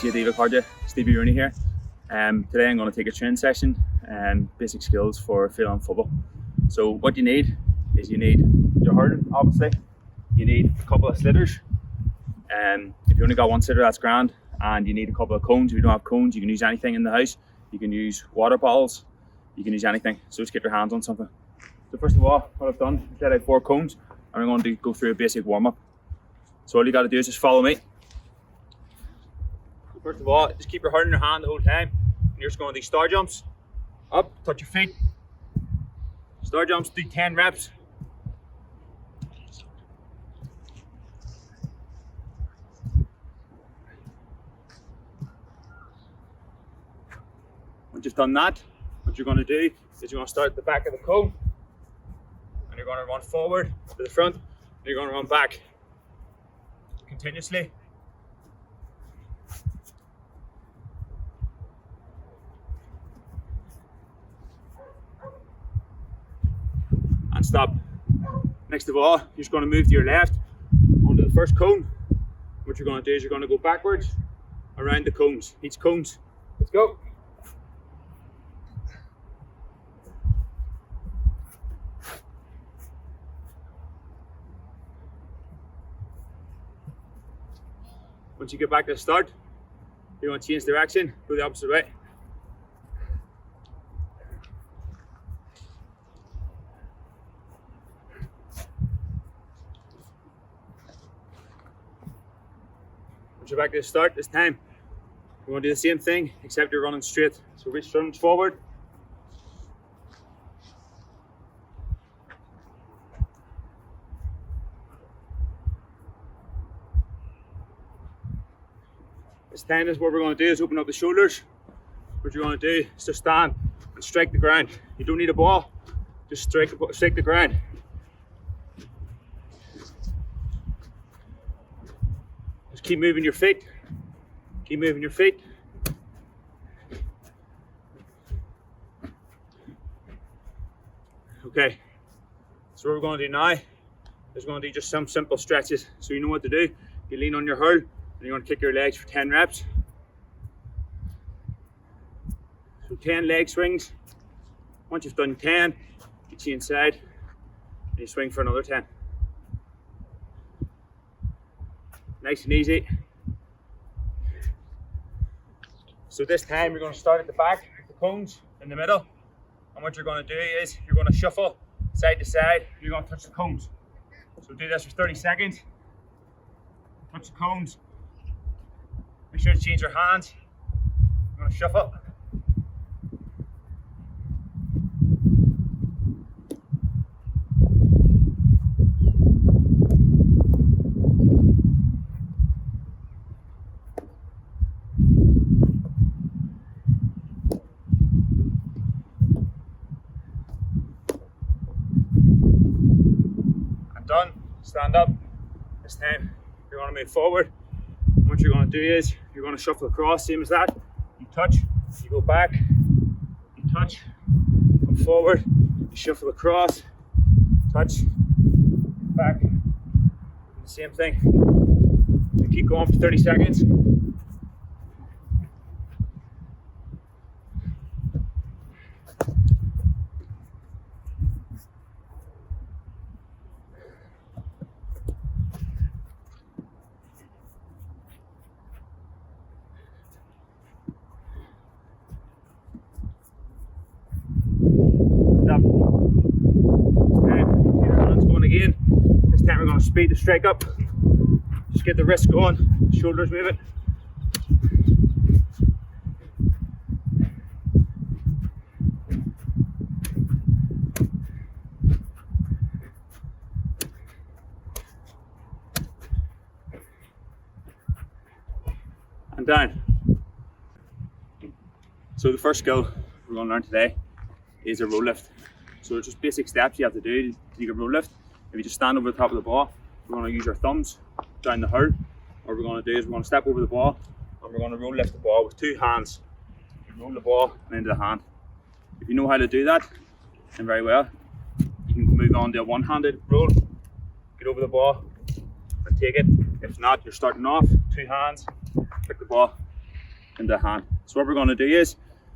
Stevie Rooney here. Today I'm going to take a training session and basic skills for Pheil and football. So what you need is your hurling, obviously. You need a couple of slitters. If you only got one slitter, that's grand. And you need a couple of cones. If you don't have cones, you can use anything in the house. You can use water bottles. You can use anything. So just get your hands on something. So first of all, what I've done is set out 4 cones. And I'm going to go through a basic warm-up. So all you got to do is just follow me. First of all, just keep your heart in your hand the whole time. And you're just going to do star jumps. Up, touch your feet. Star jumps, do 10 reps. Once you've done that, what you're going to do is you're going to start at the back of the cone. And you're going to run forward to the front. And you're going to run back continuously. And stop. Next of all, you're just going to move to your left onto the first cone. What you're going to do is you're going to go backwards around the cones, each cones. Let's go. Once you get back to the start, you're going to change direction, go the opposite way. Once you're back to the start, this time, you're going to do the same thing, except you're running straight. So reach arms forward. This time is what we're going to do is open up the shoulders. What you're going to do is just stand and strike the ground. You don't need a ball, just strike the ground. Just keep moving your feet. Keep moving your feet. Okay, so what we're going to do now is we're going to do just some simple stretches. So you know what to do. You lean on your hurl. And you're going to kick your legs for 10 reps. So 10 leg swings. Once you've done 10, you change side and you swing for another 10. Nice and easy. So this time you're going to start at the back with the cones in the middle. And what you're going to do is you're going to shuffle side to side. You're going to touch the cones. So do this for 30 seconds. Touch the cones. Make sure to change your hands. I'm going to shuffle. I'm done. Stand up. This time you're going to move forward. What you're going to do is you're going to shuffle across, same as that. You touch, you go back, you touch, come forward, you shuffle across, touch, back, same thing. You keep going for 30 seconds. Again. This time we're going to speed the strike up. Just get the wrist going, shoulders moving. And down. So the first skill we're going to learn today is a row lift. So it's just basic steps you have to do to take a row lift. If you just stand over the top of the ball, we're going to use our thumbs down the hurl. What we're going to do is we're going to step over the ball and we're going to roll lift the ball with 2 hands. Roll the ball and into the hand. If you know how to do that, then very well. You can move on to a one-handed roll, get over the ball and take it. If not, you're starting off, 2 hands, pick the ball into the hand. So what we're going to do is,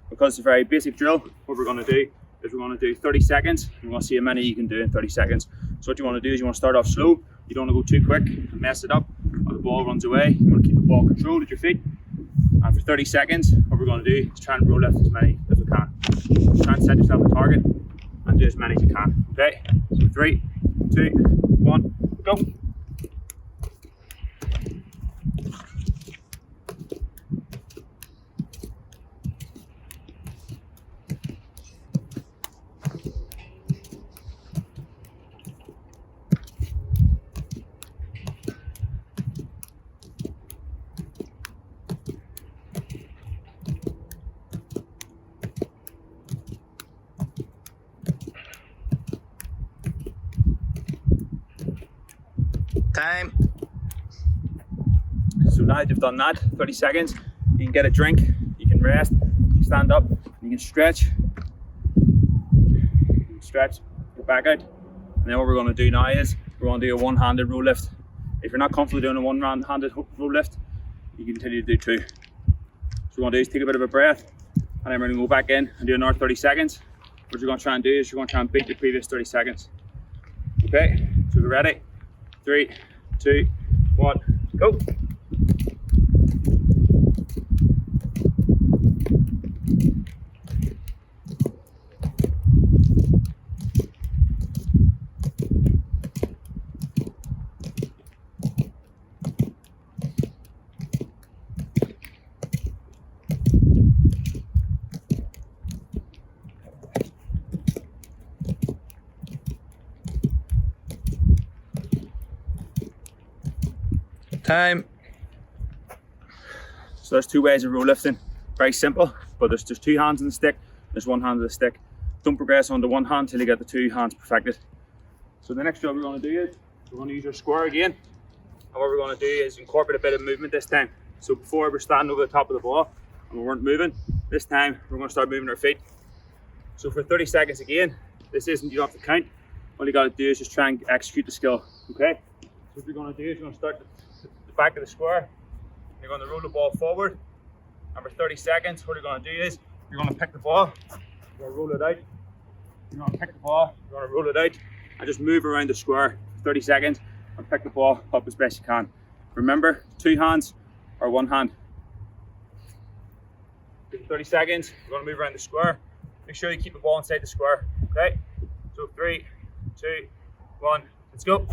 because it's a very basic drill, what we're going to do is we're going to do 30 seconds. We're going to see how many you can do in 30 seconds. So what you want to do is you want to start off slow. You don't want to go too quick and mess it up, or the ball runs away. You want to keep the ball controlled at your feet. And for 30 seconds, what we're going to do is try and row lift as many as we can. Try and set yourself a target and do as many as you can. Okay? So 3, 2, 1, go. Time. So now that you've done that, 30 seconds, you can get a drink, you can rest, you can stand up, you can stretch, your back out. And then what we're going to do now is we're going to do a one-handed row lift. If you're not comfortable doing a one-handed row lift, you can continue to do 2. So what we're going to do is take a bit of a breath, and then we're going to go back in and do another 30 seconds. What you're going to try and do is you're going to try and beat the previous 30 seconds. Okay, so we're ready. 3, 2, 1, go. Time. So there's 2 ways of row lifting. Very simple, but there's 2 hands on the stick, there's 1 hand on the stick. Don't progress onto 1 hand till you get the 2 hands perfected. So the next job we're going to do is we're going to use our square again. And what we're going to do is incorporate a bit of movement this time. So before we're standing over the top of the ball and we weren't moving, this time we're going to start moving our feet. So for 30 seconds again, this isn't, you don't have to count. All you got to do is just try and execute the skill, okay? So what you're going to do is you're going to start the back of the square. You're going to roll the ball forward, and for 30 seconds what you're going to do is you're going to pick the ball, you're going to roll it out, you're going to pick the ball, you're going to roll it out, and just move around the square for 30 seconds and pick the ball up as best you can. Remember, 2 hands or 1 hand. For 30 seconds, you're going to move around the square. Make sure you keep the ball inside the square, okay? So 3, 2, 1, let's go.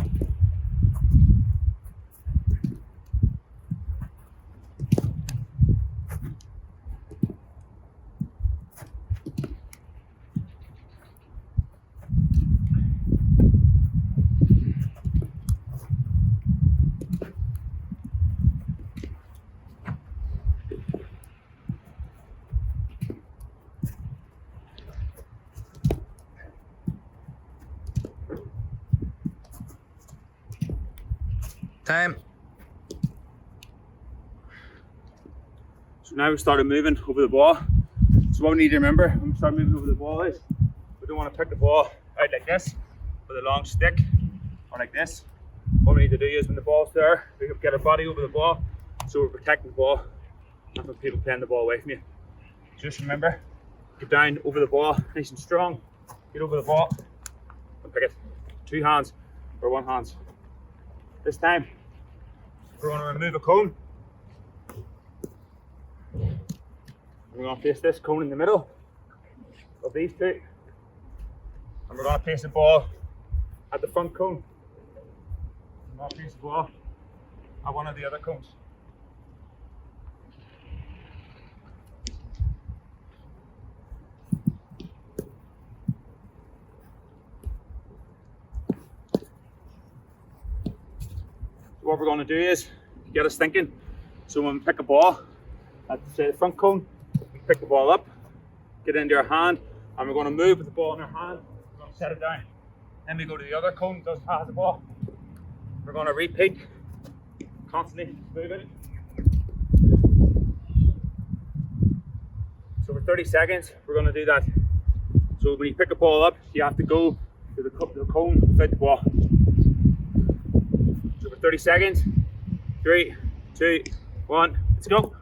Time. So now we started moving over the ball. So what we need to remember when we start moving over the ball is we don't want to pick the ball out like this with a long stick or like this. What we need to do is when the ball's there, we get our body over the ball so we're protecting the ball and from people playing the ball away from you. Just remember, get down over the ball, nice and strong, get over the ball and pick it. 2 hands or 1 hand. This time, we're going to remove a cone. We're going to place this cone in the middle of these 2. And we're going to place the ball at the front cone. We're going to place the ball at one of the other cones. What we're going to do is get us thinking. So when we pick a ball at say the front cone, we pick the ball up, get it into our hand, and we're going to move with the ball in our hand. We're going to set it down. Then we go to the other cone that doesn't have the ball. We're going to repeat, constantly moving it. So for 30 seconds, we're going to do that. So when you pick a ball up, you have to go to the cone without the ball. 30 seconds. 3, 2, 1, let's go.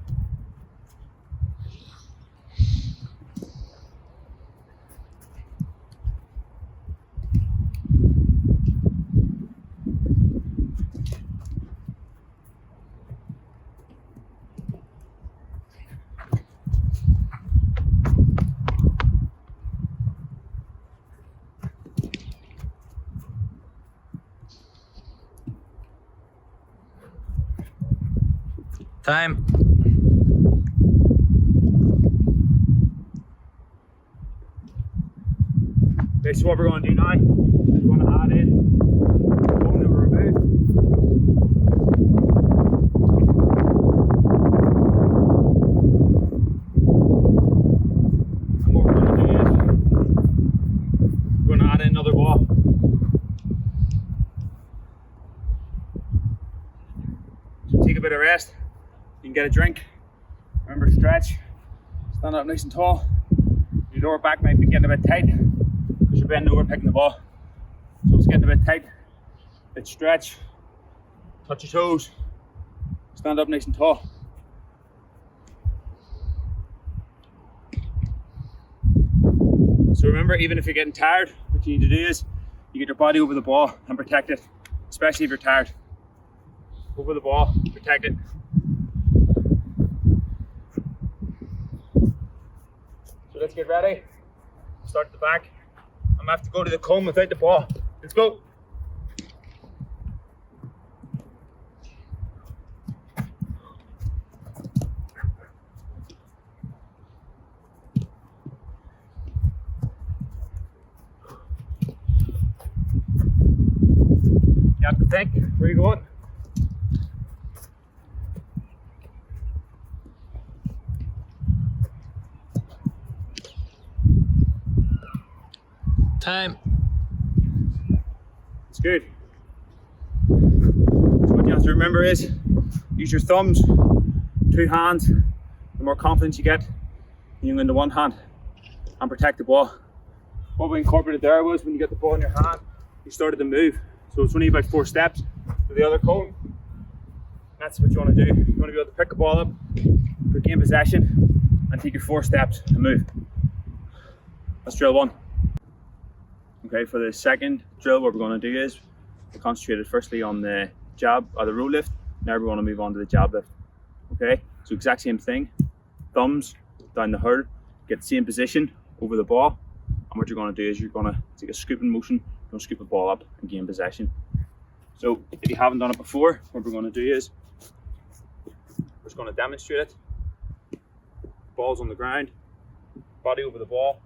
Time. Okay, so what we're going to do now is we're going to add in the bone that we removed. And what we're going to do is we're going to add in another ball. So take a bit of rest. You can get a drink. Remember, stretch. Stand up nice and tall. Your lower back might be getting a bit tight because you're bending over picking the ball. So it's getting a bit tight. Let's stretch. Touch your toes. Stand up nice and tall. So remember, even if you're getting tired, what you need to do is you get your body over the ball and protect it, especially if you're tired. Over the ball, protect it. So let's get ready. Start at the back. I'm gonna have to go to the comb without the ball. Let's go. You have to think where you're going. Time. It's good. So what you have to remember is use your thumbs, 2 hands. The more confidence you get, you go into one hand and protect the ball. What we incorporated there was when you get the ball in your hand, you started to move. So it's only about 4 steps to the other cone. That's what you want to do. You want to be able to pick the ball up, regain possession, and take your 4 steps and move. That's drill 1. Okay, for the second drill, what we're going to do is we're concentrated firstly on the jab or the row lift. Now we're going to move on to the jab lift. Okay, so exact same thing. Thumbs down the hurl, get the same position over the ball. And what you're going to do is you're going to take a scooping motion, you're going to scoop the ball up and gain possession. So if you haven't done it before, what we're going to do is we're just going to demonstrate it. Ball's on the ground, body over the ball,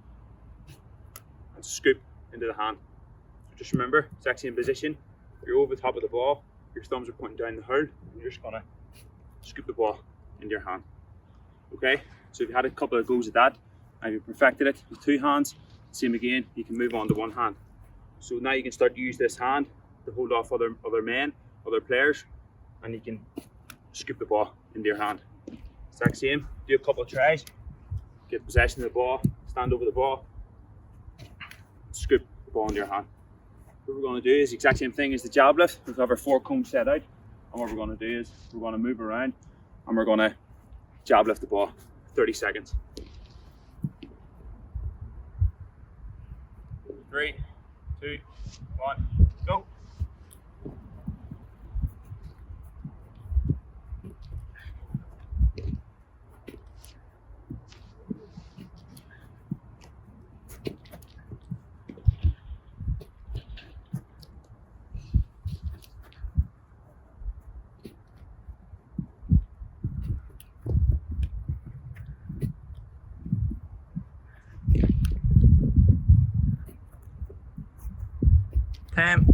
and scoop into the hand. Just remember, exact same position. You're over the top of the ball, your thumbs are pointing down the hurl, and you're just gonna scoop the ball into your hand. Okay, so if you had a couple of goes at that, and you perfected it with 2 hands, same again, you can move on to 1 hand. So now you can start to use this hand to hold off other men, other players, and you can scoop the ball into your hand. Exact same, do a couple of tries, get possession of the ball, stand over the ball, scoop the ball into your hand. What we're going to do is the exact same thing as the jab lift. We have our 4 cones set out, and what we're going to do is we're going to move around and we're going to jab lift the ball 30 seconds. 3, 2, 1, go. Time.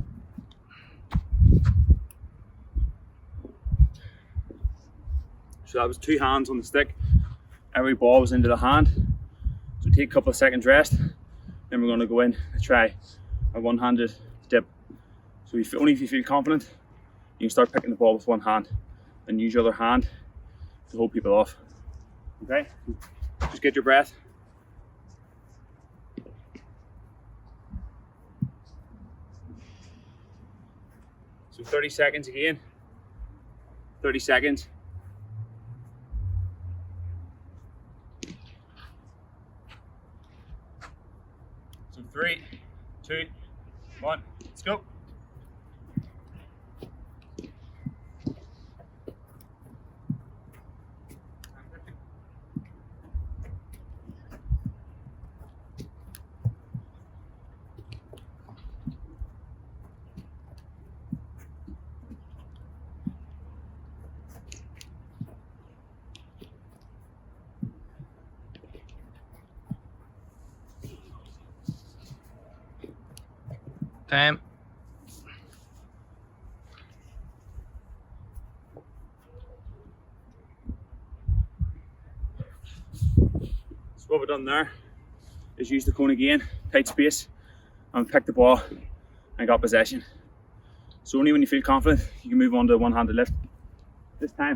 So that was 2 hands on the stick. Every ball was into the hand. So take a couple of seconds rest. Then we're going to go in and try a 1-handed dip. So only if you feel confident, you can start picking the ball with 1 hand and use your other hand to hold people off. Okay? Just get your breath. So 30 seconds again. 30 seconds. So 3, 2, 1, let's go. Time. So what we've done there is use the cone again, tight space, and pick the ball and got possession. So only when you feel confident, you can move on to a one-handed lift. This time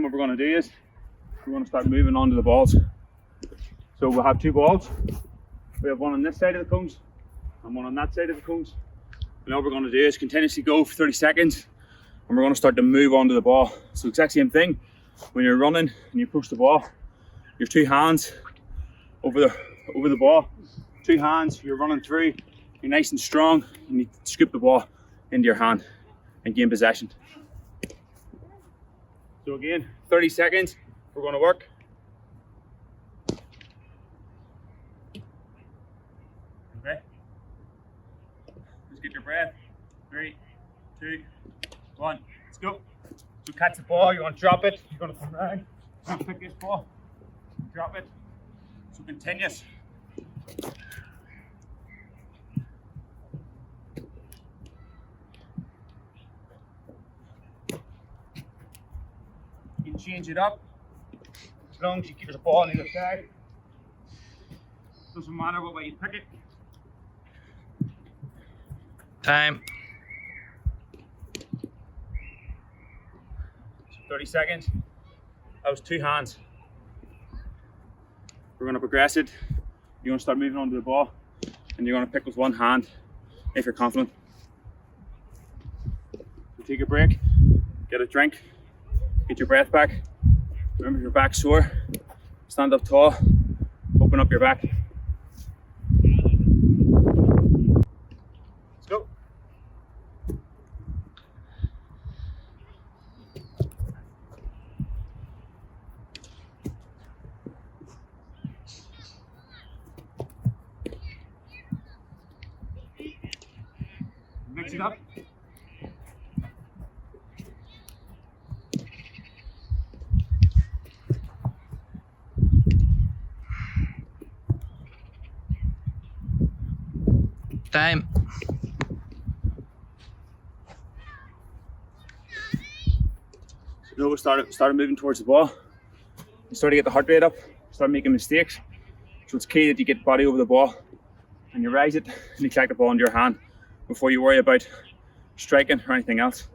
what we're going to do is we're going to start moving on to the balls. So we'll have two balls. We have one on this side of the cones and one on that side of the cones. And all we're going to do is continuously go for 30 seconds and we're going to start to move on to the ball. So exact same thing. When you're running and you push the ball, your two hands over the ball, two hands, you're running through, you're nice and strong, you need to scoop the ball into your hand and gain possession. So again, 30 seconds, we're going to work. Okay, just get your breath. 3, 2, 1, let's go. So catch the ball, you're going to drop it, you're going to come around, you're going to pick this ball, drop it. So continuous. You can change it up as long as you keep the ball on either side. Doesn't matter what way you pick it. Time. 30 seconds. That was two hands. We're going to progress it. You're going to start moving onto the ball and you're going to pick with one hand if you're confident. So take a break, get a drink, get your breath back. Remember your back's sore. Stand up tall, open up your back. Let's go. Mix it up. Time. So now we started moving towards the ball. You start to get the heart rate up, start making mistakes. So it's key that you get the body over the ball and you rise it and you collect the ball into your hand before you worry about striking or anything else.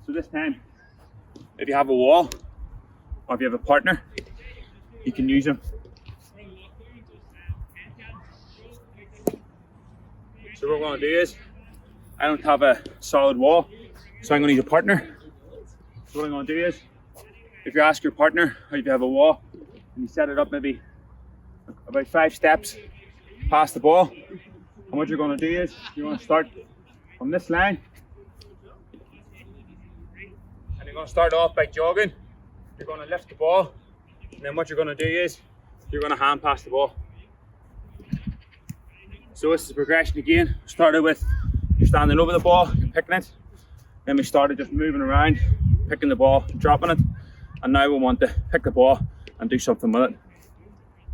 So this time, if you have a wall or if you have a partner, you can use them. So what we're going to do is, I don't have a solid wall, so I'm going to need a partner. So what I'm going to do is, if you ask your partner, or if you have a wall, and you set it up maybe about 5 steps past the ball, and what you're going to do is, you're going to start from this line, and you're going to start off by jogging. You're going to lift the ball, and then what you're going to do is, you're going to hand pass the ball. So this is the progression again. Started with you're standing over the ball and picking it. Then we started just moving around, picking the ball, dropping it. And now we want to pick the ball and do something with it.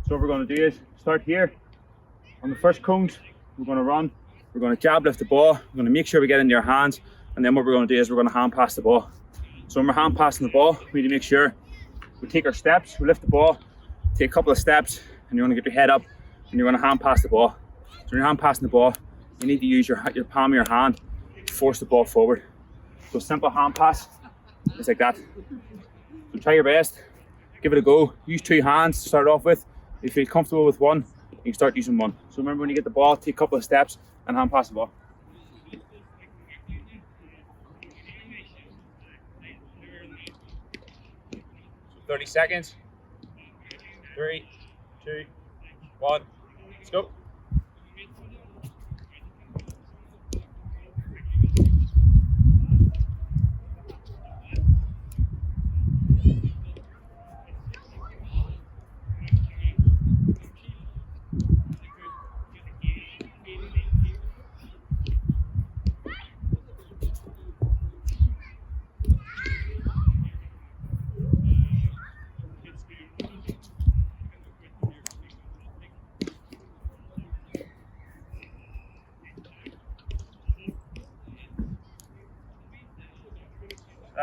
So what we're going to do is start here. On the first cones, we're going to run. We're going to jab lift the ball. We're going to make sure we get into your hands. And then what we're going to do is we're going to hand pass the ball. So when we're hand passing the ball, we need to make sure we take our steps, we lift the ball, take a couple of steps, and you're going to get your head up and you're going to hand pass the ball. So when you're hand passing the ball, you need to use your palm of your hand to force the ball forward. So simple hand pass, it's like that. So try your best, give it a go. Use 2 hands to start off with. If you feel comfortable with one, you can start using one. So remember when you get the ball, take a couple of steps and hand pass the ball. So 30 seconds. 3, 2, 1, let's go.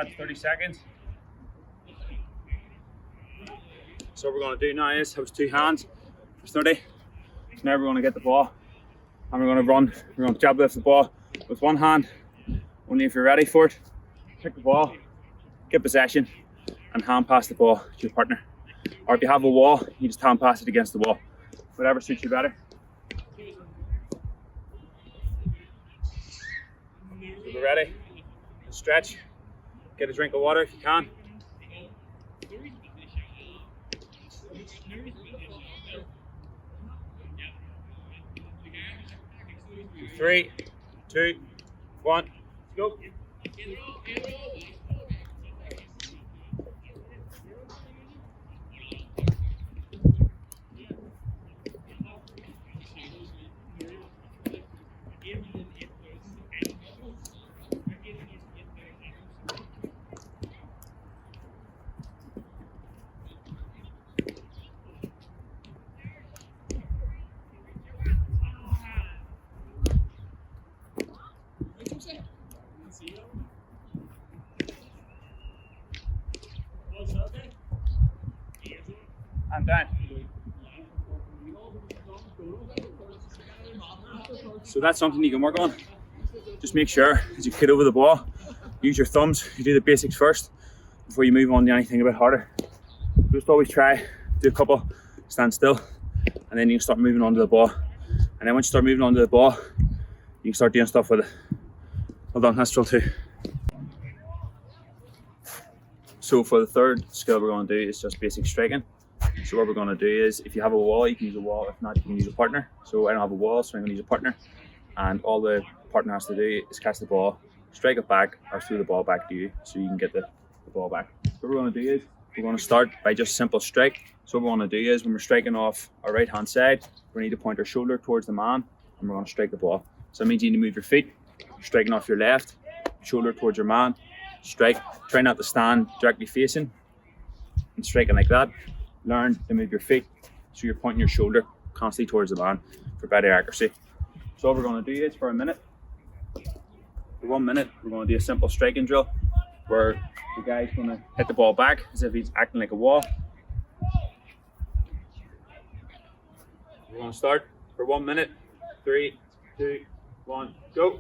That's 30 seconds. So what we're going to do now is have 2 hands for 30. So now we're going to get the ball and we're going to run. We're going to jab lift the ball with one hand, only if you're ready for it. Pick the ball, get possession, and hand pass the ball to your partner. Or if you have a wall, you just hand pass it against the wall. Whatever suits you better. So we're ready. Stretch. Get a drink of water if you can. 3, 2, 1, go. And down. So that's something you can work on. Just make sure as you hit over the ball, use your thumbs. You do the basics first before you move on to anything a bit harder. Just always try, do a couple, stand still, and then you can start moving onto the ball. And then once you start moving onto the ball, you can start doing stuff with it. Well done, that's drill 2. So for the third skill we're going to do is just basic striking. So what we're going to do is, if you have a wall, you can use a wall. If not, you can use a partner. So I don't have a wall, so I'm going to use a partner. And all the partner has to do is catch the ball, strike it back, or throw the ball back to you, so you can get the ball back. So what we're going to do is, we're going to start by just simple strike. So what we're going to do is, when we're striking off our right hand side, we need to point our shoulder towards the man, and we're going to strike the ball. So that means you need to move your feet, striking off your left, shoulder towards your man, strike. Try not to stand directly facing, and striking like that. Learn to move your feet so you're pointing your shoulder constantly towards the man for better accuracy. So what we're going to do is, for a minute, for 1 minute, we're going to do a simple striking drill where the guy's going to hit the ball back as if he's acting like a wall. We're going to start for 1 minute. 3, 2, 1, go.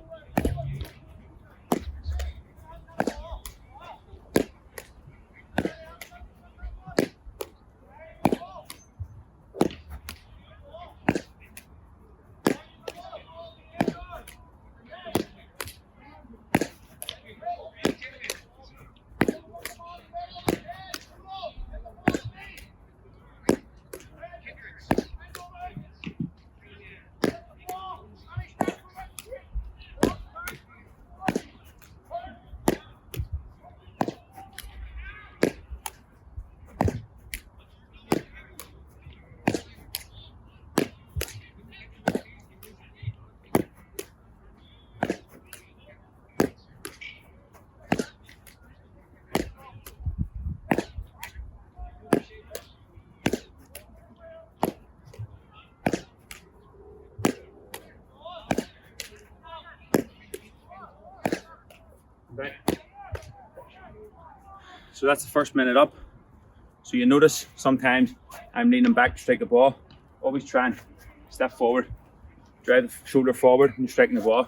Right. So that's the first minute up. So you notice sometimes I'm leaning back to strike the ball. Always try and step forward, drive the shoulder forward when you're striking the ball.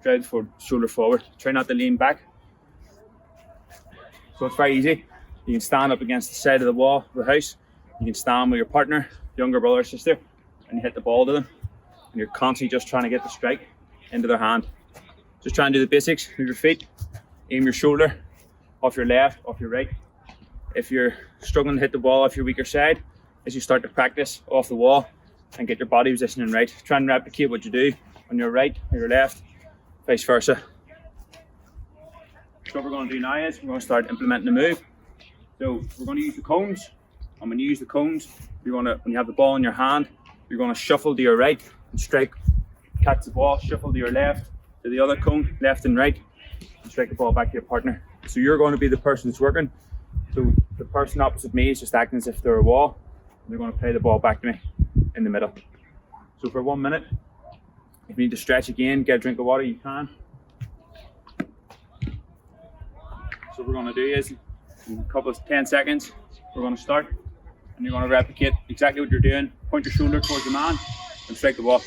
Drive the shoulder forward. Try not to lean back. So it's very easy. You can stand up against the side of the wall of the house. You can stand with your partner, younger brother or sister, and you hit the ball to them. And you're constantly just trying to get the strike into their hand. Just try and do the basics. Move your feet, aim your shoulder off your left, off your right. If you're struggling to hit the ball off your weaker side, as you start to practice off the wall and get your body positioning right, try and replicate what you do on your right or your left, vice versa. So what we're going to do now is we're going to start implementing the move. So we're going to use the cones, and when you use the cones, you're going to, when you have the ball in your hand, you're going to shuffle to your right and strike, catch the ball, shuffle to your left, to the other cone, left and right, and strike the ball back to your partner. So you're going to be the person that's working. So the person opposite me is just acting as if they're a wall, and they're going to play the ball back to me in the middle. So for 1 minute, if you need to stretch again, get a drink of water, you can. So what we're going to do is, in a couple of 10 seconds, we're going to start, and you're going to replicate exactly what you're doing. Point your shoulder towards the man, and strike the ball.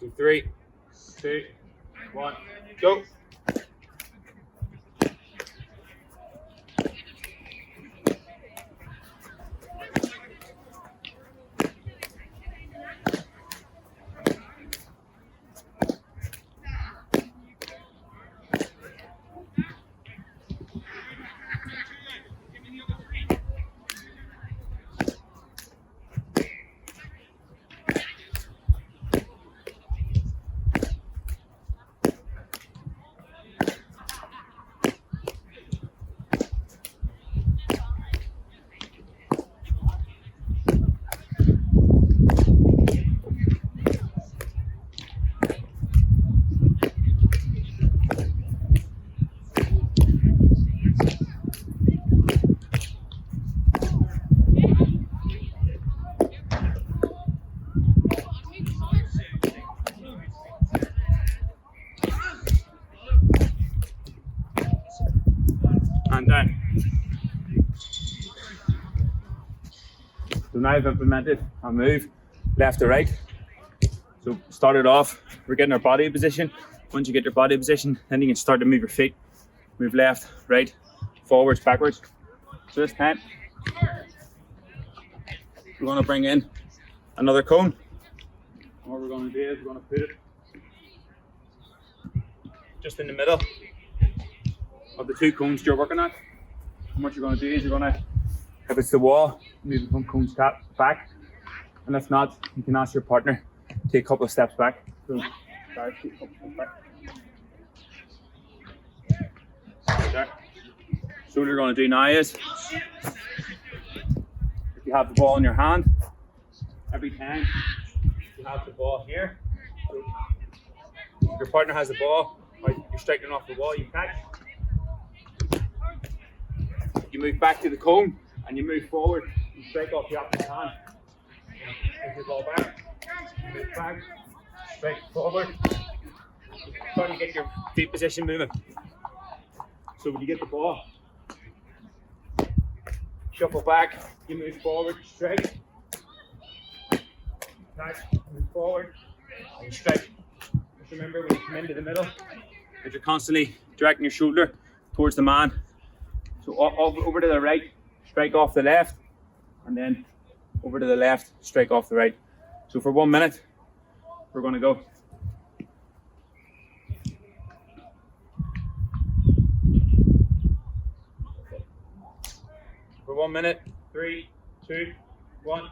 So 3, 2, 1, go. And down. So now I've implemented a move left to right. So started off, we're getting our body position. Once you get your body position, then you can start to move your feet. Move left, right, forwards, backwards. So this time, we're going to bring in another cone. What we're going to do is we're going to put it just in the middle of the two cones you're working at. And what you're going to do is you're going to, if it's the wall, move it from cone's cap back. And if not, you can ask your partner to take a couple of steps back. So, guys, take a couple of steps back. There. So what you're going to do now is, if you have the ball in your hand, every time you have the ball here, so if your partner has the ball, or you're striking off the wall, you catch. You move back to the cone and you move forward and strike off the opposite hand. Take your ball back, move back, strike forward. Try to get your feet position moving. So when you get the ball, shuffle back, you move forward, strike, catch, move forward, and strike. Just remember when you come into the middle, that you're constantly dragging your shoulder towards the man. So over to the right, strike off the left, and then over to the left, strike off the right. So for 1 minute, we're going to go. For 1 minute, 3, 2, 1.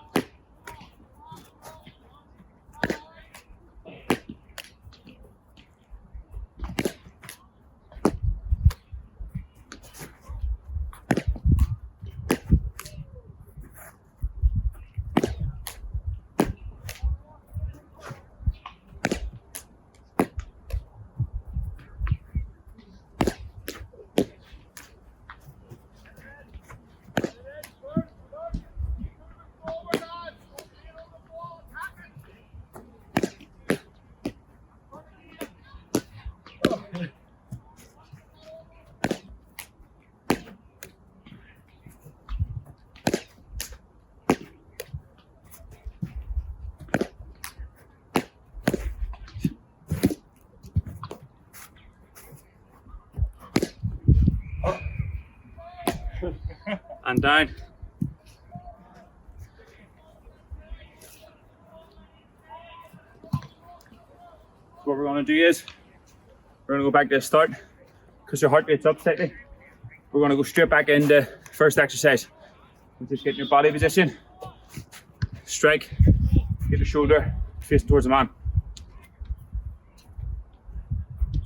And down. So what we're going to do is we're going to go back to the start because your heart rate's up slightly. We're going to go straight back into the first exercise. Just get your body position, strike, get the shoulder face towards the man.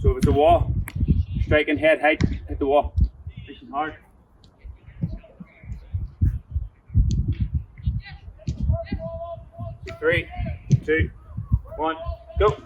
So if it's a wall, striking head height, hit the wall, nice and hard. Three, 2, 1, go.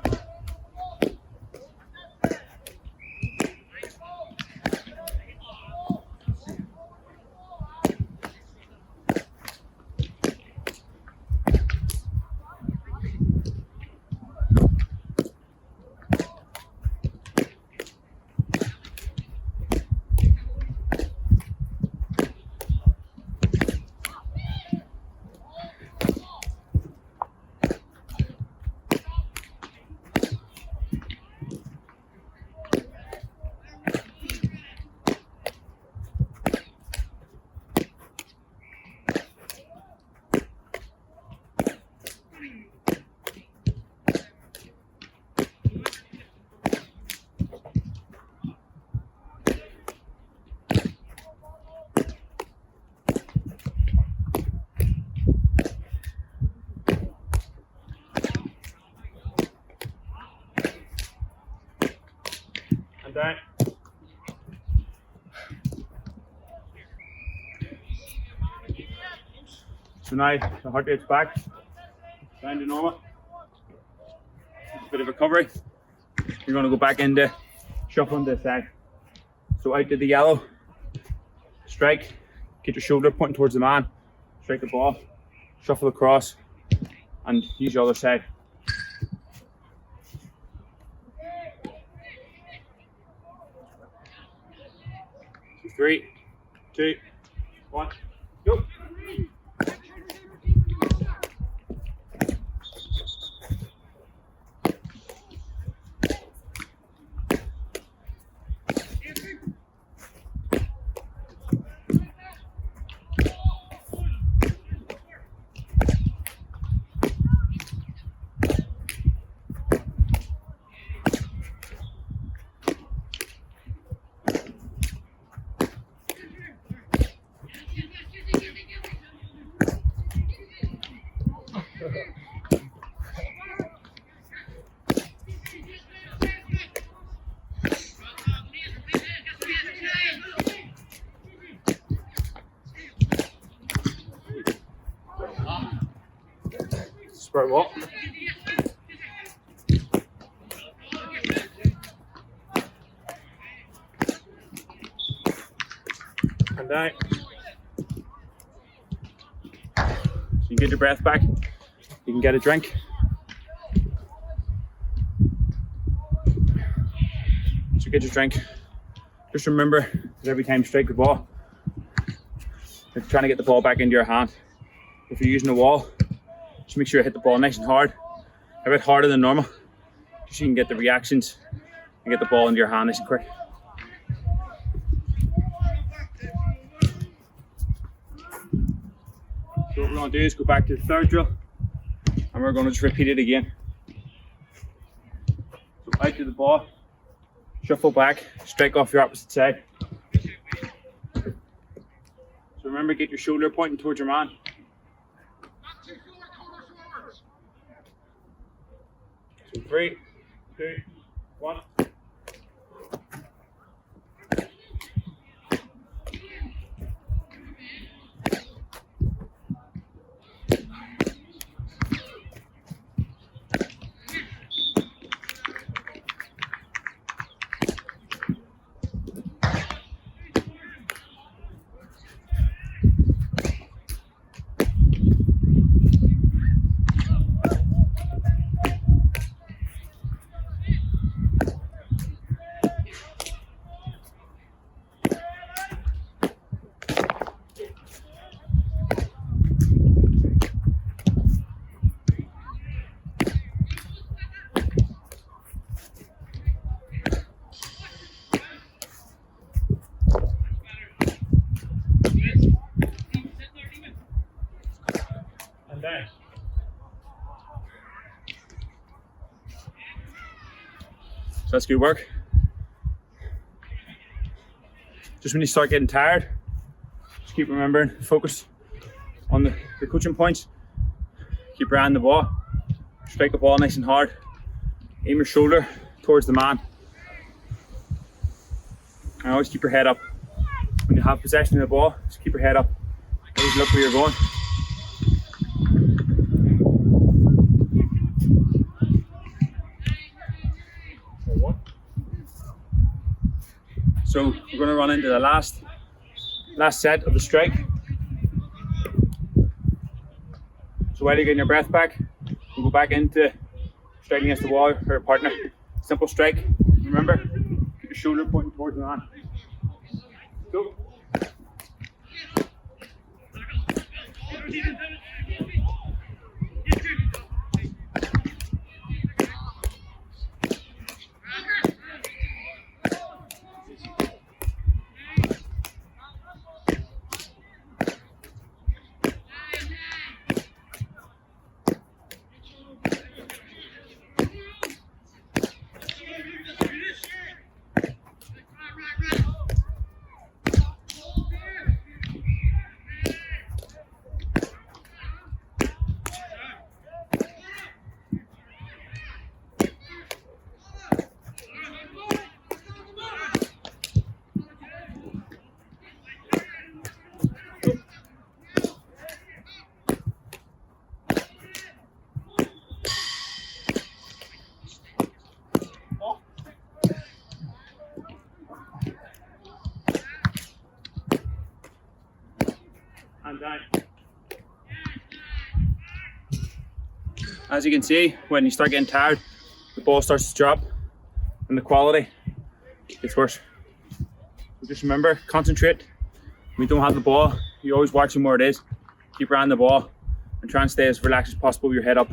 And down. So now the heart rate's back. Down to normal. A bit of recovery. You're going to go back into shuffling this side. So out to the yellow. Strike. Get your shoulder pointing towards the man. Strike the ball. Shuffle across. And use the other side. 3, 2, 1, go. Spread walk. And down. So you get your breath back. You can get a drink. So get your drink. Just remember that every time you strike the ball, you're trying to get the ball back into your hand. If you're using a wall, just make sure you hit the ball nice and hard, a bit harder than normal, just so you can get the reactions and get the ball into your hand nice and quick. So what we're going to do is go back to the third drill, and we're going to just repeat it again. So out to the ball, shuffle back, strike off your opposite side. So remember, get your shoulder pointing towards your man. So 3, 2, 1. Down. So that's good work. Just when you start getting tired, just keep remembering, focus on the coaching points. Keep your eye on the ball. Strike the ball nice and hard. Aim your shoulder towards the man. And always keep your head up. When you have possession of the ball, just keep your head up. Always look where you're going. So we're going to run into the last set of the strike. So while you're getting your breath back, we'll go back into striking against the wall or a partner. Simple strike. Remember, keep your shoulder pointing towards the man. Go. As you can see, when you start getting tired, the ball starts to drop and the quality gets worse. So just remember, concentrate. When you don't have the ball, you're always watching where it is. Keep around the ball and try and stay as relaxed as possible with your head up.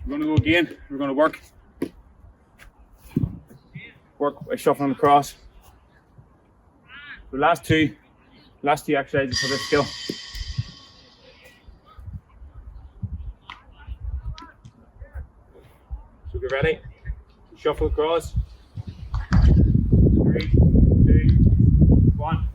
We're going to go again. We're going to work by shuffling across. The last two exercises for this skill. So get ready. Shuffle across. 3, 2, 1.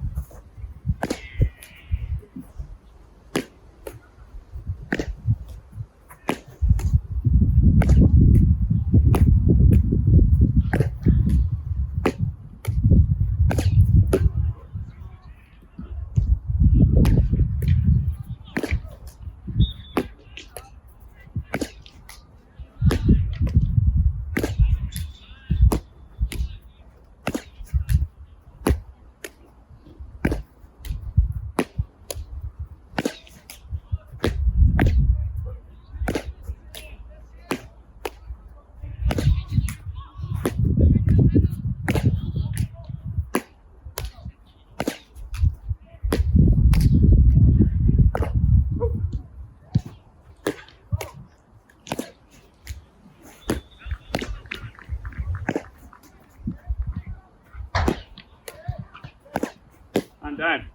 And down.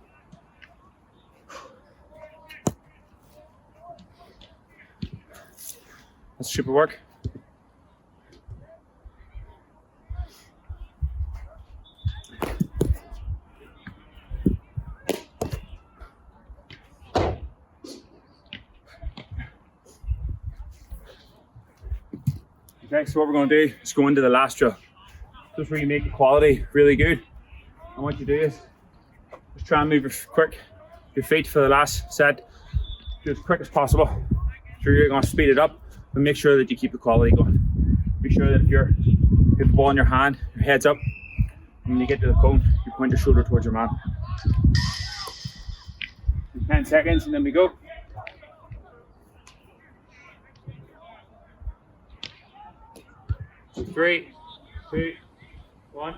That's super work. Okay, so what we're going to do is go into the last drill. Just where you make the quality really good. And what you do is just try and move your feet for the last set, do as quick as possible. So you're going to speed it up, but make sure that you keep the quality going. Make sure that if you have the ball in your hand, your head's up, and when you get to the cone, you point your shoulder towards your man. 10 seconds, and then we go. So 3, 2, 1.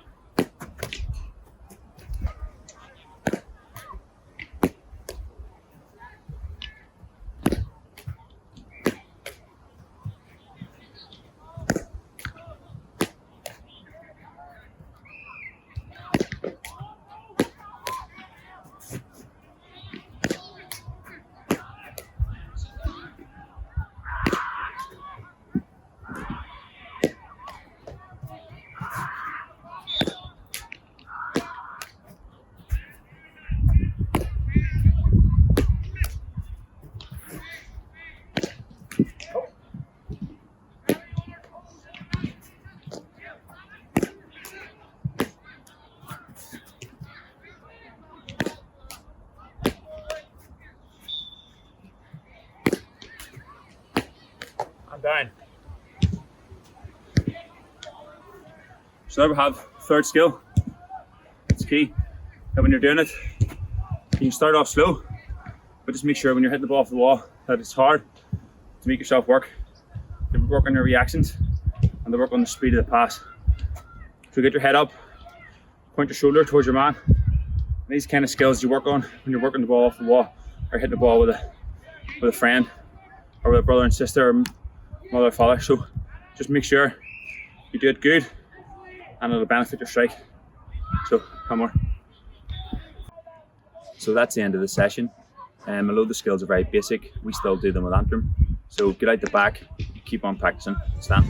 Down. So there we have third skill. It's key that when you're doing it, you can start off slow, but just make sure when you're hitting the ball off the wall that it's hard to make yourself work. You work on your reactions and to work on the speed of the pass. So get your head up, point your shoulder towards your man. And these kind of skills you work on when you're working the ball off the wall or hitting the ball with a friend or with a brother and sister or mother or father. So just make sure you do it good and it'll benefit your strike. So come on. So that's the end of the session. Although the skills are very basic, we still do them with Antrim. So get out the back, keep on practicing. Stand.